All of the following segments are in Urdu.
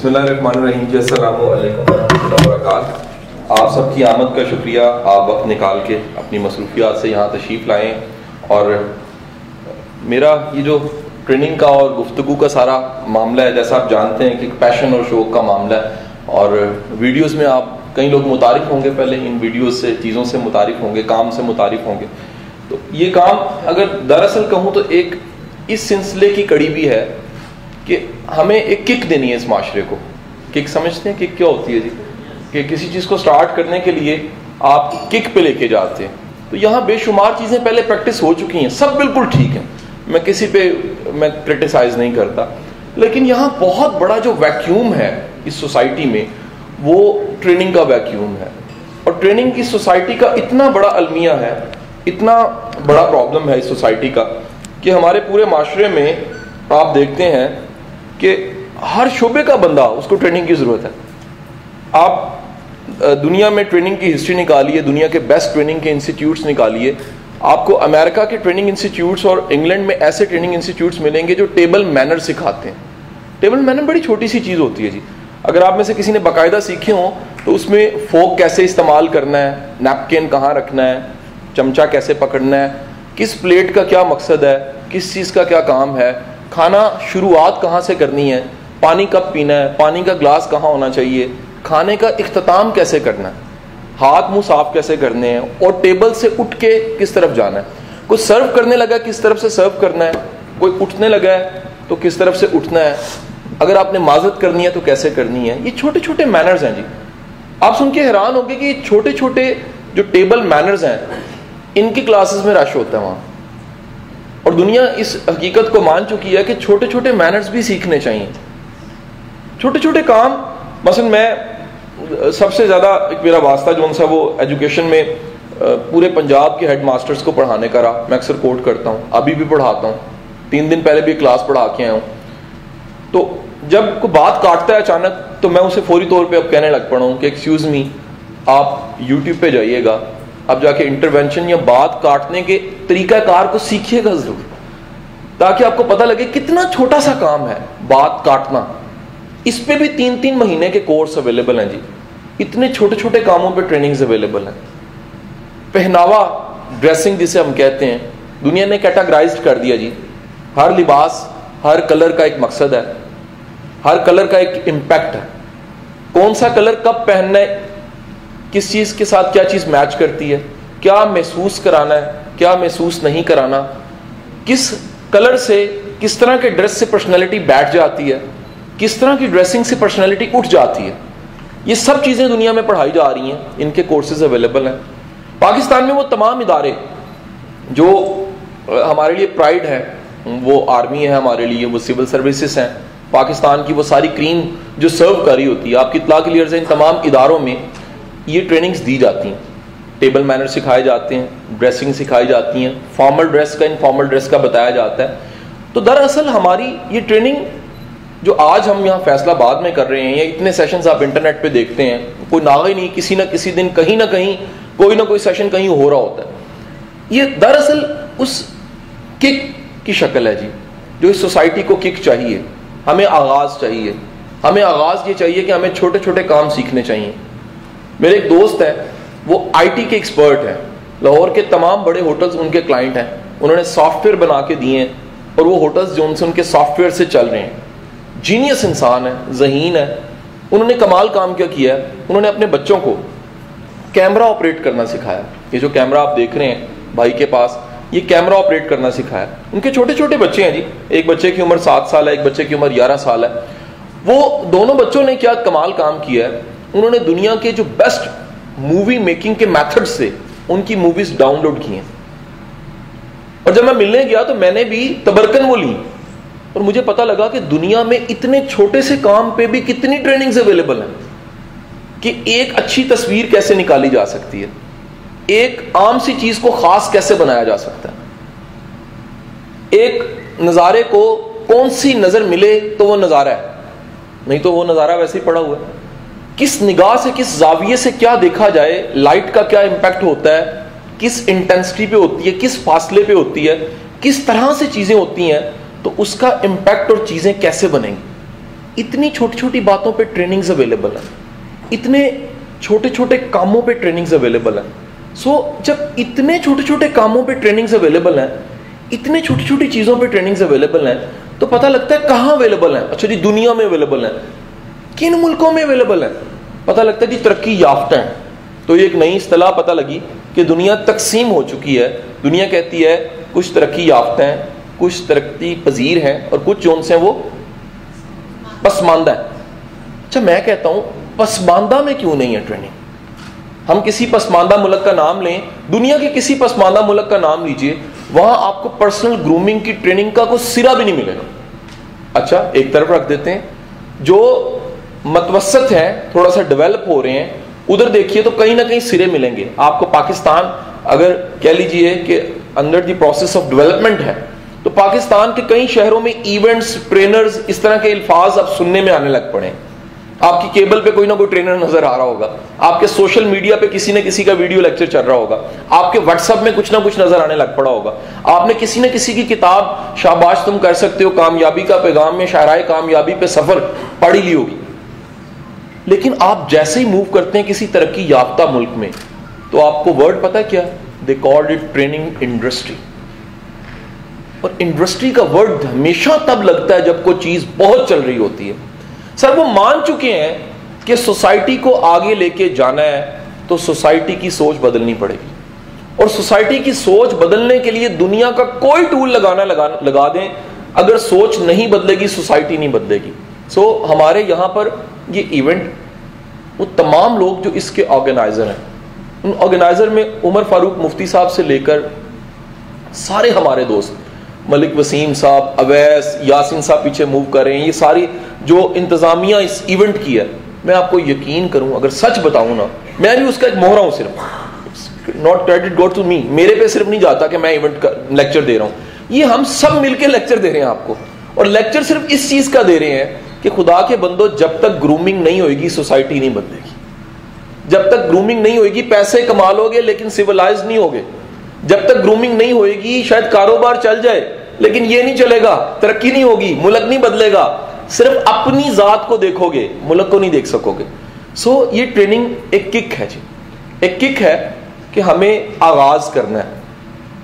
بسم اللہ الرحمن الرحیم جی، السلام علیکم ورحمۃ اللہ وبرکاتہ۔ آپ سب کی آمد کا شکریہ، آپ وقت نکال کے اپنی مصروفیات سے یہاں تشریف لائیں، اور میرا یہ جو ٹریننگ کا اور گفتگو کا سارا معاملہ ہے، جیسا آپ جانتے ہیں کہ پیشن اور شوق کا معاملہ ہے، اور ویڈیوز میں آپ کئی لوگ متعارف ہوں گے، پہلے ان ویڈیوز سے چیزوں سے متعارف ہوں گے، کام سے متعارف ہوں گے۔ تو یہ کام اگر دراصل کہوں تو ایک اس سلسلے کی کڑی بھی ہے کہ ہمیں ایک کک دینی ہے اس معاشرے کو۔ کک سمجھتے ہیں کک کیا ہوتی ہے جی؟ کہ کسی چیز کو سٹارٹ کرنے کے لیے آپ کک پہ لے کے جاتے ہیں۔ تو یہاں بے شمار چیزیں پہلے پریکٹس ہو چکی ہیں، سب بالکل ٹھیک ہیں، میں کسی پہ میں کرٹیسائز نہیں کرتا، لیکن یہاں بہت بڑا جو ویکیوم ہے اس سوسائٹی میں وہ ٹریننگ کا ویکیوم ہے، اور ٹریننگ کی سوسائٹی کا اتنا بڑا المیہ ہے، اتنا بڑا پرابلم ہے اس سوسائٹی کا کہ ہمارے پورے معاشرے میں آپ دیکھتے ہیں کہ ہر شعبے کا بندہ اس کو ٹریننگ کی ضرورت ہے۔ آپ دنیا میں ٹریننگ کی ہسٹری نکالیے، دنیا کے بیسٹ ٹریننگ کے انسٹیٹیوٹس نکالیے، آپ کو امریکہ کے ٹریننگ انسٹیٹیوٹس اور انگلینڈ میں ایسے ٹریننگ انسٹیٹیوٹس ملیں گے جو ٹیبل مینر سکھاتے ہیں۔ ٹیبل مینر بڑی چھوٹی سی چیز ہوتی ہے جی، اگر آپ میں سے کسی نے باقاعدہ سیکھے ہوں تو اس میں فوک کیسے استعمال کرنا ہے، نیپکن کہاں رکھنا ہے، چمچہ کیسے پکڑنا ہے، کس پلیٹ کا کیا مقصد ہے، کس چیز کا کیا کام ہے، کھانا شروعات کہاں سے کرنی ہے، پانی کب پینا ہے، پانی کا گلاس کہاں ہونا چاہیے، کھانے کا اختتام کیسے کرنا ہے، ہاتھ منہ صاف کیسے کرنے ہیں، اور ٹیبل سے اٹھ کے کس طرف جانا ہے، کوئی سرو کرنے لگا کس طرف سے سرو کرنا ہے، کوئی اٹھنے لگا ہے تو کس طرف سے اٹھنا ہے، اگر آپ نے معذرت کرنی ہے تو کیسے کرنی ہے۔ یہ چھوٹے چھوٹے مینرز ہیں جی، آپ سن کے حیران ہو گے کہ یہ چھوٹے چھوٹے جو ٹیبل مینرز ہیں ان کی کلاسز میں رش ہوتا ہے وہاں، اور دنیا اس حقیقت کو مان چکی ہے کہ چھوٹے چھوٹے مینرز بھی سیکھنے چاہیے، چھوٹے چھوٹے کام۔ مثلا میں سب سے زیادہ ایک میرا واسطہ جو ان سا وہ ایجوکیشن میں پورے پنجاب کے ہیڈ ماسٹرز کو پڑھانے کا رہا، میں اکثر کوٹ کرتا ہوں، ابھی بھی پڑھاتا ہوں، 3 دن پہلے بھی کلاس پڑھا کے آیا ہوں۔ تو جب کوئی بات کاٹتا ہے اچانک تو میں اسے فوری طور پہ اب کہنے لگ پڑا ہوں کہ ایکسکیوز می، آپ یوٹیوب پہ جائیے گا، اب جا کے انٹروینشن یا بات کاٹنے کے طریقہ کار کو سیکھیے گا ضرور، تاکہ آپ کو پتہ لگے کتنا چھوٹا سا کام ہے بات کاٹنا، اس پہ بھی 3 مہینے کے کورس اویلیبل ہیں جی، اتنے چھوٹے چھوٹے کاموں پہ ٹریننگز اویلیبل ہیں۔ پہناوا، ڈریسنگ جسے ہم کہتے ہیں، دنیا نے کیٹاگرائزڈ کر دیا جی، ہر لباس ہر کلر کا ایک مقصد ہے، ہر کلر کا ایک امپیکٹ ہے، کون سا کلر کب پہننا ہے، کس چیز کے ساتھ کیا چیز میچ کرتی ہے، کیا محسوس کرانا ہے، کیا محسوس نہیں کرانا، کس کلر سے کس طرح کے ڈریس سے پرسنالٹی بیٹھ جاتی ہے، کس طرح کی ڈریسنگ سے پرسنالٹی اٹھ جاتی ہے، یہ سب چیزیں دنیا میں پڑھائی جا رہی ہیں، ان کے کورسز اویلیبل ہیں۔ پاکستان میں وہ تمام ادارے جو ہمارے لیے پرائڈ ہے، وہ آرمی ہے ہمارے لیے، وہ سول سروسز ہیں، پاکستان کی وہ ساری کریم جو سرو کر رہی ہوتی ہے، آپ کی اطلاع کے لیے ان تمام اداروں میں یہ ٹریننگز دی جاتی ہیں، ٹیبل مینر سکھائے جاتے ہیں، ڈریسنگ سکھائی جاتی ہیں، فارمل ڈریس کا انفارمل ڈریس کا بتایا جاتا ہے۔ تو دراصل ہماری یہ ٹریننگ جو آج ہم یہاں فیصلہ آباد میں کر رہے ہیں، یا اتنے سیشنز آپ انٹرنیٹ پہ دیکھتے ہیں، کوئی ناغہ ہی نہیں، کسی نہ کسی دن کہیں نہ کہیں کوئی نہ کوئی سیشن کہیں ہو رہا ہوتا ہے، یہ دراصل اس کک کی شکل ہے جی، جو اس سوسائٹی کو کک چاہیے، ہمیں آغاز چاہیے، ہمیں آغاز یہ چاہیے کہ ہمیں چھوٹے چھوٹے کام سیکھنے چاہیے۔ میرے ایک دوست ہے، وہ آئی ٹی کے ایکسپرٹ ہیں، لاہور کے تمام بڑے ہوٹلز ان کے کلائنٹ ہیں، انہوں نے سافٹ ویئر بنا کے دیے ہیں، اور وہ ہوٹلز جو ان کے سافٹ ویئر سے چل رہے ہیں، جینیس انسان ہے، ذہین ہے۔ انہوں نے کمال کام کیا کیا ہے، انہوں نے اپنے بچوں کو کیمرہ آپریٹ کرنا سکھایا، یہ جو کیمرہ آپ دیکھ رہے ہیں بھائی کے پاس، یہ کیمرہ آپریٹ کرنا سکھایا۔ ان کے چھوٹے چھوٹے بچے ہیں جی، ایک بچے کی عمر 7 سال ہے، ایک بچے کی عمر 11 سال ہے۔ وہ دونوں بچوں نے کیا کمال کام کیا ہے، انہوں نے دنیا کے جو بیسٹ مووی میکنگ کے میتھڈ سے ان کی موویز ڈاؤن لوڈ کی ہیں، اور جب میں ملنے گیا تو میں نے بھی تبرکن وہ لی، اور مجھے پتہ لگا کہ دنیا میں اتنے چھوٹے سے کام پہ بھی کتنی ٹریننگز اویلیبل ہیں، کہ ایک اچھی تصویر کیسے نکالی جا سکتی ہے، ایک عام سی چیز کو خاص کیسے بنایا جا سکتا ہے، ایک نظارے کو کون سی نظر ملے تو وہ نظارہ ہے، نہیں تو وہ نظارہ ویسے ہی پڑا ہوا ہے، کس نگاہ سے کس زاویے سے کیا دیکھا جائے، لائٹ کا کیا امپیکٹ ہوتا ہے، کس انٹینسٹی پہ ہوتی ہے، کس فاصلے پہ ہوتی ہے، کس طرح سے چیزیں ہوتی ہیں، تو اس کا امپیکٹ اور چیزیں کیسے بنیں گی، اتنی چھوٹی چھوٹی باتوں پہ ٹریننگز اویلیبل ہیں, اتنے چھوٹے چھوٹے کاموں پہ ٹریننگز اویلیبل ہیں. سو جب اتنے چھوٹے چھوٹے کاموں پہ ٹریننگز اویلیبل ہیں, اتنے چھوٹی چھوٹی چیزوں پہ ٹریننگز اویلیبل ہیں, تو پتہ لگتا ہے کہاں اویلیبل ہیں. اچھا جی دنیا میں اویلیبل ہیں, کن ملکوں میں اویلیبل ہیں؟ پتہ لگتا ہے جی ترقی یافتہ ہیں. تو ایک نئی اصطلاح پتہ لگی کہ دنیا تقسیم ہو چکی ہے. دنیا کہتی ہے کچھ ترقی یافتہ ہیں, کچھ ترقی پذیر ہیں, اور کچھ جو ان سے وہ پسماندہ ہیں. اچھا میں کہتا ہوں پسماندہ میں کیوں نہیں ہے ٹریننگ؟ ہم کسی پسماندہ ملک کا نام لیں, دنیا کے کسی پسماندہ ملک کا نام لیجئے, وہاں آپ کو پرسنل گرومنگ کی ٹریننگ کا کوئی سرا بھی نہیں ملے گا. اچھا ایک طرف رکھ دیتے ہیں, جو متوسط ہیں, تھوڑا سا ڈیولپ ہو رہے ہیں, ادھر دیکھیے تو کہیں نہ کہیں سرے ملیں گے آپ کو. پاکستان اگر کہہ لیجئے کہ under the process of development ہے, تو پاکستان کے کئی شہروں میں ایونٹس, ٹرینرز, اس طرح کے الفاظ اب سننے میں آنے لگ پڑے ہیں. آپ کی کیبل پہ کوئی نہ کوئی ٹرینر نظر آ رہا ہوگا, آپ کے سوشل میڈیا پہ کسی نہ کسی کا ویڈیو لیکچر چل رہا ہوگا, آپ کے واٹس ایپ میں کچھ نہ کچھ نظر آنے لگ پڑا ہوگا, آپ نے کسی نہ کسی کی کتاب شاباش تم کر سکتے ہو, کامیابی کا پیغام میں شاہراہ کامیابی پہ سفر پڑھی لی ہوگی. لیکن آپ جیسے ہی موو کرتے ہیں کسی ترقی یافتہ ملک میں, تو آپ کو ورڈ پتہ کیا ہے؟ دے کالڈ اٹ ٹریننگ انڈسٹری. اور انڈسٹری کا ورڈ ہمیشہ تب لگتا ہے جب کوئی چیز بہت چل رہی ہوتی ہے. سر وہ مان چکے ہیں کہ سوسائٹی کو آگے لے کے جانا ہے تو سوسائٹی کی سوچ بدلنی پڑے گی, اور سوسائٹی کی سوچ بدلنے کے لیے دنیا کا کوئی ٹول لگا دیں, اگر سوچ نہیں بدلے گی سوسائٹی نہیں بدلے گی. سو ہمارے یہاں پر یہ ایونٹ, وہ تمام لوگ جو اس کے آرگنائزر ہیں, ان آرگنائزر میں عمر فاروق مفتی صاحب سے لے کر سارے ہمارے دوست, ملک وسیم صاحب, اویس, یاسین صاحب پیچھے موو کر رہے ہیں, یہ ساری جو انتظامیہ اس ایونٹ کی ہے, میں آپ کو یقین کروں اگر سچ بتاؤں نا, میں بھی اس کا ایک مہرا ہوں, صرف not credit go to me, میرے پہ صرف نہیں جاتا کہ میں ایونٹ کا لیکچر دے رہا ہوں, یہ ہم سب مل کے لیکچر دے رہے ہیں آپ کو. اور لیکچر صرف اس چیز کا دے رہے ہیں کہ خدا کے بندو, جب تک گرومنگ نہیں ہوئے گی سوسائٹی نہیں بدلے گی. جب تک گرومنگ نہیں ہوئے گی پیسے کما لو گے لیکن سیولائز نہیں ہوگے. جب تک گرومنگ نہیں ہوئے گی شاید کاروبار چل جائے لیکن یہ نہیں چلے گا, ترقی نہیں ہوگی, ملک نہیں بدلے گا. صرف اپنی ذات کو دیکھو گے, ملک کو نہیں دیکھ سکو گے. سو یہ ٹریننگ ایک کک ہے جی, ایک کک ہے کہ ہمیں آغاز کرنا ہے.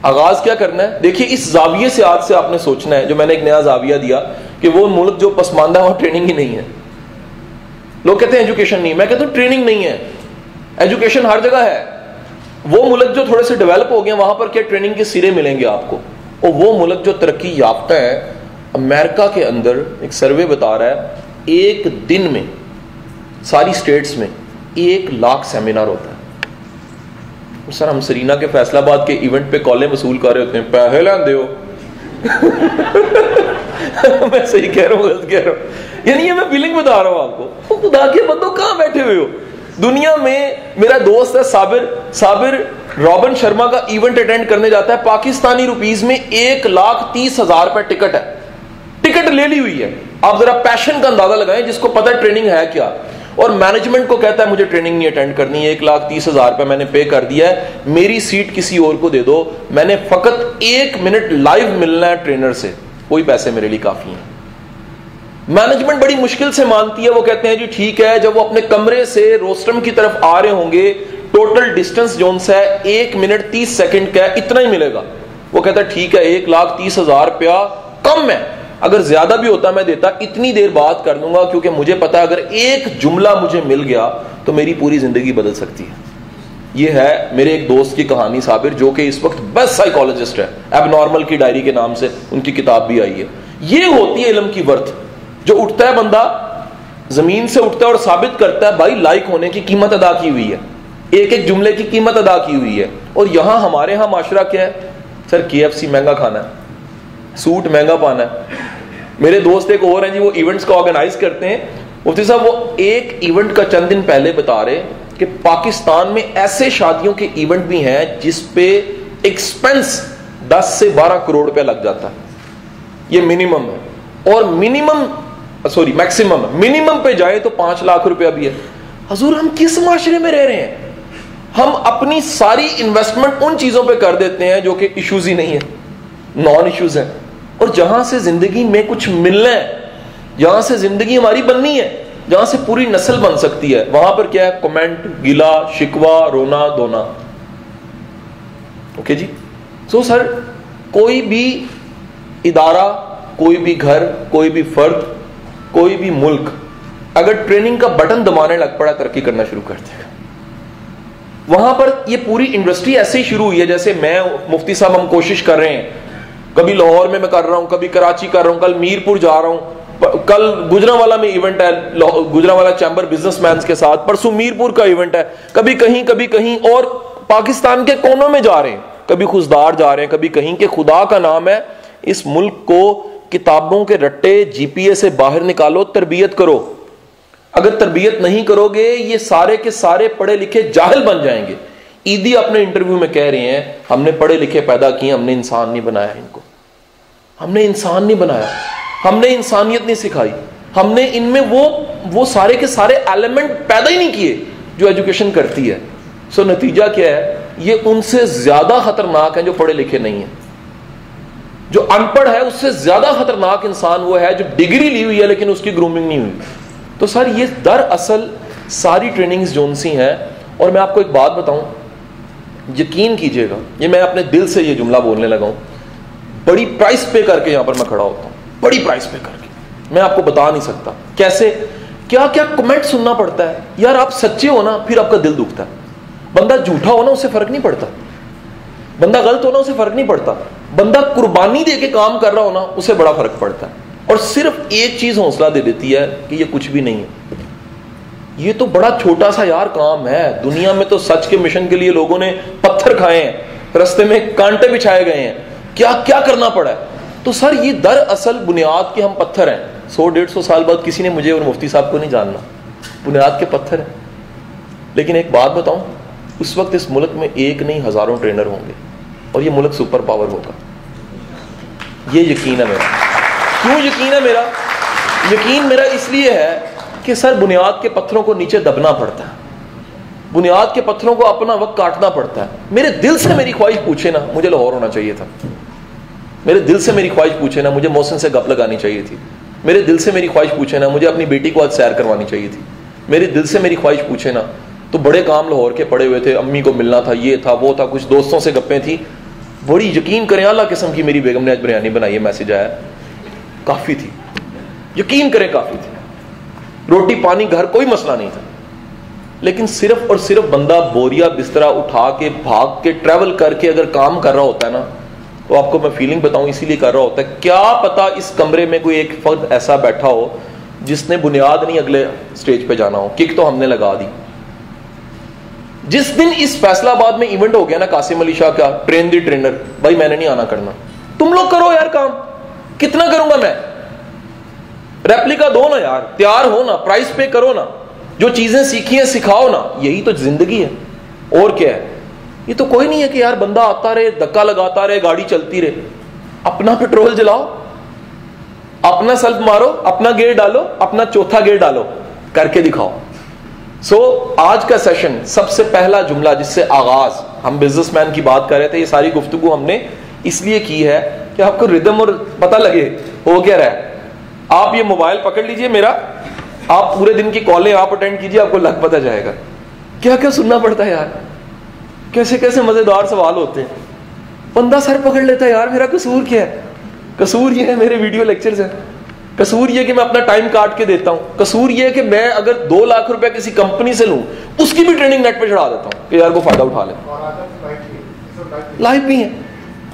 آغاز کیا کرنا ہے؟ دیکھیے اس زاویے سے آج سے آپ نے سوچنا ہے, جو میں نے ایک نیا زاویہ دیا کہ وہ ملک جو پسماندہ ہے وہاں ٹریننگ ہی نہیں ہے. لوگ کہتے ہیں ایجوکیشن نہیں, میں کہتا ہوں ٹریننگ نہیں ہے, ایجوکیشن ہر جگہ ہے. وہ ملک جو تھوڑے سے ڈیولپ ہو گئے وہاں پر کیا ٹریننگ کے سرے ملیں گے آپ کو, اور وہ ملک جو ترقی یافتہ ہے, امریکہ کے اندر ایک سروے بتا رہا ہے ایک دن میں ساری سٹیٹس میں 1,00,000 سیمینار ہوتا ہے. سر ہم سرینا کے فیصل آباد کے ایونٹ پہ کالیں وصول کر رہے ہوتے ہیں, پیسے لیندے ہو. میں صحیح کہہ رہا ہوں غلط کہہ رہا ہوں؟ یعنی یہ میں فیلنگ بتا رہا ہوں آپ کو. خدا کے بندو کہاں بیٹھے ہوئے ہو دنیا میں. میرا دوست ہے صابر رابن شرما کا ایونٹ اٹینڈ کرنے جاتا ہے, پاکستانی روپیز میں 1,30,000 روپے ٹکٹ ہے, ٹکٹ لے لی ہوئی ہے. آپ ذرا پیشن کا اندازہ لگائیں جس کو پتہ ٹریننگ ہے کیا, اور مینجمنٹ کو کہتا ہے مجھے ٹریننگ نہیں اٹینڈ کرنی ہے, 1,30,000 روپے میں نے پے کر دیا ہے, میری سیٹ کسی اور کو دے دو, میں نے فقط 1 منٹ لائیو ملنا ہے ٹرینر سے, وہی پیسے میرے لیے کافی ہیں. مینجمنٹ بڑی مشکل سے مانتی ہے, وہ کہتے ہیں جی ٹھیک ہے. جب وہ اپنے کمرے سے روسٹرم کی طرف آ رہے ہوں گے, ٹوٹل ڈسٹنس جو ہے 1 منٹ 30 سیکنڈ کا ہے, اتنا ہی ملے گا. وہ کہتا ہے ٹھیک ہے 1,30,000 روپیہ کم ہے, اگر زیادہ بھی ہوتا میں دیتا, اتنی دیر بات کر دوں گا کیونکہ مجھے پتا ہے اگر ایک جملہ مجھے مل گیا تو میری پوری زندگی بدل سکتی ہے. یہ ہے میرے ایک دوست کی کہانی, صابر, جو کہ اس وقت بیسٹ سائیکالوجسٹ ہے, ایب نارمل کی ڈائری کے نام سے ان کی کتاب بھی آئی ہے. یہ ہوتی ہے علم کی ورتھ, جو اٹھتا ہے بندہ زمین سے اٹھتا ہے اور ثابت کرتا ہے بھائی لائق ہونے کی قیمت ادا کی ہوئی ہے, ایک ایک جملے کی قیمت ادا کی ہوئی ہے. اور یہاں ہمارے ہاں معاشرہ کیا ہے, سر KFC مہنگا کھانا ہے, سوٹ مہنگا پانا ہے. میرے دوست ایک اور ہیں جی, وہ ایونٹس کو آرگنائز کرتے ہیں. مفتی صاحب وہ ایک ایونٹ کا چند دن پہلے بتا رہے کہ پاکستان میں ایسے شادیوں کے ایونٹ بھی ہیں جس پہ ایکسپنس 10 سے 12 کروڑ روپے لگ جاتا ہے. یہ منیمم ہے, اور میکسیمم ہے. منیمم پہ جائے تو 5 لاکھ روپیہ بھی ہے. حضور ہم کس معاشرے میں رہ رہے ہیں؟ ہم اپنی ساری انویسٹمنٹ ان چیزوں پہ کر دیتے ہیں جو کہ ایشوز ہی نہیں ہے, نان ایشوز ہیں. اور جہاں سے زندگی میں کچھ ملنا ہے, جہاں سے زندگی ہماری بننی ہے، جہاں سے پوری نسل بن سکتی ہے، وہاں پر کیا ہے؟ کمنٹ، گلا شکوا، رونا دھونا. اوکے جی. سو سر کوئی بھی ادارہ، کوئی بھی گھر، کوئی بھی فرد، کوئی بھی ملک اگر ٹریننگ کا بٹن دبانے لگ پڑا ترقی کرنا شروع کر دے گا. وہاں پر یہ پوری انڈسٹری ایسے ہی شروع ہوئی ہے جیسے میں مفتی صاحب ہم کوشش کر رہے ہیں. کبھی لاہور میں کر رہا ہوں، کبھی کراچی کر رہا ہوں، کل میر پور جا رہا ہوں، کل گجرانوالہ میں ایونٹ ہے گجرانوالہ چیمبر بزنس مینز کے ساتھ، پرسوں میر پور کا ایونٹ ہے، کبھی کہیں اور پاکستان کے کونوں میں جا رہے ہیں، کبھی خوزدار جا رہے ہیں، کبھی کہیں. کہ خدا کا نام ہے اس ملک کو کتابوں کے رٹے جی پی اے سے باہر نکالو، تربیت کرو. اگر تربیت نہیں کرو گے یہ سارے کے سارے پڑھے لکھے جاہل بن جائیں گے. عیدی اپنے انٹرویو میں کہہ رہے ہیں ہم نے پڑھے لکھے پیدا کیے، ہم نے انسان نہیں بنایا ان کو، ہم نے انسان نہیں بنایا، ہم نے انسانیت نہیں سکھائی، ہم نے ان میں وہ سارے کے سارے ایلیمنٹ پیدا ہی نہیں کیے جو ایجوکیشن کرتی ہے. سو نتیجہ کیا ہے؟ یہ ان سے زیادہ خطرناک ہیں جو پڑھے لکھے نہیں ہیں. جو ان پڑھ ہے اس سے زیادہ خطرناک انسان وہ ہے جو ڈگری لی ہوئی ہے لیکن اس کی گرومنگ نہیں ہوئی. تو سر یہ دراصل ساری ٹریننگز جو ان سی ہیں. اور میں آپ کو ایک بات بتاؤں، یقین کیجئے گا، یہ میں اپنے دل سے یہ جملہ بولنے لگا ہوں، بڑی پرائس پے کر کے یہاں پر میں کھڑا ہوتا ہوں، بڑی پرائس پے کر کے. میں آپ کو بتا نہیں سکتا کیسے، کیا کیا کمنٹ سننا پڑتا ہے. یار آپ سچے ہو نا پھر آپ کا دل دکھتا ہے. بندہ جھوٹا ہو نا اس سے فرق نہیں پڑتا، بندہ غلط ہونا اسے فرق نہیں پڑتا، بندہ قربانی دے کے کام کر رہا ہونا اسے بڑا فرق پڑتا ہے. اور صرف ایک چیز حوصلہ دے دیتی ہے کہ یہ کچھ بھی نہیں ہے، یہ تو بڑا چھوٹا سا یار کام ہے. دنیا میں تو سچ کے مشن کے لیے لوگوں نے پتھر کھائے ہیں، رستے میں کانٹے بچھائے گئے ہیں، کیا کیا کرنا پڑا ہے. تو سر یہ دراصل بنیاد کے ہم پتھر ہیں. 100-150 سال بعد کسی نے مجھے اور مفتی صاحب کو نہیں جاننا، بنیاد کے پتھر ہیں. لیکن ایک بات بتاؤں، اس وقت اس ملک میں ایک نہیں ہزاروں ٹرینر ہوں گے اور یہ ملک سپر پاور ہوگا. یہ یقین ہے میرا. کیوں یقین ہے میرا؟ یقین میرا اس لیے ہے کہ سر بنیاد کے پتھروں کو نیچے دبنا پڑتا ہے، بنیاد کے پتھروں کو اپنا وقت کاٹنا پڑتا ہے. میرے دل سے میری خواہش پوچھے نا مجھے لاہور ہونا چاہیے تھا، میرے دل سے میری خواہش پوچھے نا مجھے محسن سے گپ لگانی چاہیے تھی، میرے دل سے میری خواہش پوچھے نا مجھے اپنی بیٹی کو آج سیر کروانی چاہیے تھی، میرے دل سے میری خواہش پوچھے نا تو بڑے کام لاہور کے پڑے ہوئے تھے، امی کو ملنا تھا، یہ تھا وہ تھا، کچھ دوستوں سے گپیں تھی بڑی. یقین کریں اللہ قسم کی میری بیگم نے آج بریانی بنائی ہے، میسج آیا، کافی تھی. یقین کریں کافی تھی، روٹی پانی گھر کوئی مسئلہ نہیں تھا. لیکن صرف اور صرف بندہ بوریا بسترا اٹھا کے بھاگ کے ٹریول کر کے اگر کام کر رہا ہوتا ہے نا تو آپ کو میں فیلنگ بتاؤں اسی لیے کر رہا ہوتا ہے. کیا پتا اس کمرے میں کوئی ایک فرد ایسا بیٹھا ہو جس نے بنیاد نہیں اگلے سٹیج پہ جانا ہو، کک تو ہم نے لگا دی. جس دن اس فیصلہ آباد میں ایونٹ ہو گیا نا قاسم علی شاہ کا ٹرین دی ٹرینر، بھائی میں نے نہیں آنا کرنا، تم لوگ کرو یار کام. کتنا کروں گا میں؟ ریپلیکا دو نا یار، تیار ہو نا، پرائز پے کرو نا، جو چیزیں سیکھی ہیں سکھاؤ نا. یہی تو زندگی ہے اور کیا ہے. یہ تو کوئی نہیں ہے کہ یار بندہ آتا رہے دھکا لگاتا رہے گاڑی چلتی رہے. اپنا پیٹرول جلاؤ، اپنا سلف مارو، اپنا گیئر ڈالو، اپنا چوتھا گیئر ڈالو، کر کے دکھاؤ. سو آج کا سیشن سب سے پہلا جملہ جس سے آغاز، ہم بزنس مین کی بات کر رہے تھے، یہ ساری گفتگو ہم نے اس لیے کی ہے کہ آپ کو ردم اور پتہ لگے ہو کیا رہا ہے. آپ یہ موبائل پکڑ لیجئے میرا، آپ پورے دن کی کالیں آپ اٹینڈ کیجئے، آپ کو لگ پتہ جائے گا کیا کیا سننا پڑتا ہے یار، کیسے کیسے مزیدار سوال ہوتے ہیں. بندہ سر پکڑ لیتا ہے یار میرا قصور کیا ہے. قصور یہ ہے میرے ویڈیو لیکچرز ہیں، قصور یہ کہ میں اپنا ٹائم کاٹ کے دیتا ہوں، قصور یہ کہ میں اگر 2 لاکھ روپے کسی کمپنی سے لوں اس کی بھی ٹریننگ نیٹ پہ چڑھا دیتا ہوں کہ یار کو فائدہ اٹھا لیں. لائف بھی ہیں.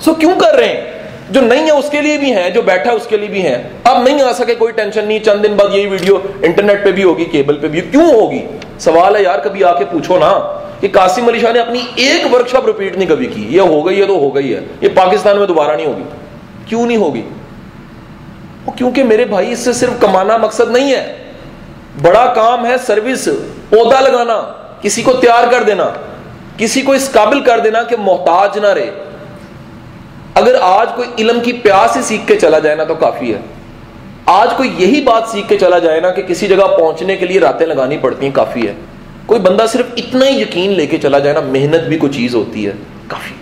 سو کیوں کر رہے ہیں؟ جو نہیں ہے اس کے لیے بھی ہیں، جو بیٹھا ہے اس کے لیے بھی ہیں. اب نہیں آ سکے کوئی ٹینشن نہیں، چند دن بعد یہی ویڈیو انٹرنیٹ پہ بھی ہوگی، کیبل پہ بھی. کیوں ہوگی؟ سوال ہے یار کبھی آ کے پوچھو نا کہ قاسم علی شاہ نے اپنی ایک ورکشاپ ریپیٹ نہیں کبھی کی. یہ ہو گئی ہے تو ہو گئی ہے، یہ پاکستان میں دوبارہ نہیں ہوگی. کیوں نہیں ہوگی؟ کیونکہ میرے بھائی اس سے صرف کمانا مقصد نہیں ہے، بڑا کام ہے سروس، عہدہ لگانا، کسی کو تیار کر دینا، کسی کو اس قابل کر دینا کہ محتاج نہ رہے. اگر آج کوئی علم کی پیاس ہی سیکھ کے چلا جائے نا تو کافی ہے. آج کوئی یہی بات سیکھ کے چلا جائے نا کہ کسی جگہ پہنچنے کے لیے راتیں لگانی پڑتی ہیں، کافی ہے. کوئی بندہ صرف اتنا ہی یقین لے کے چلا جائے نا محنت بھی کوئی چیز ہوتی ہے، کافی.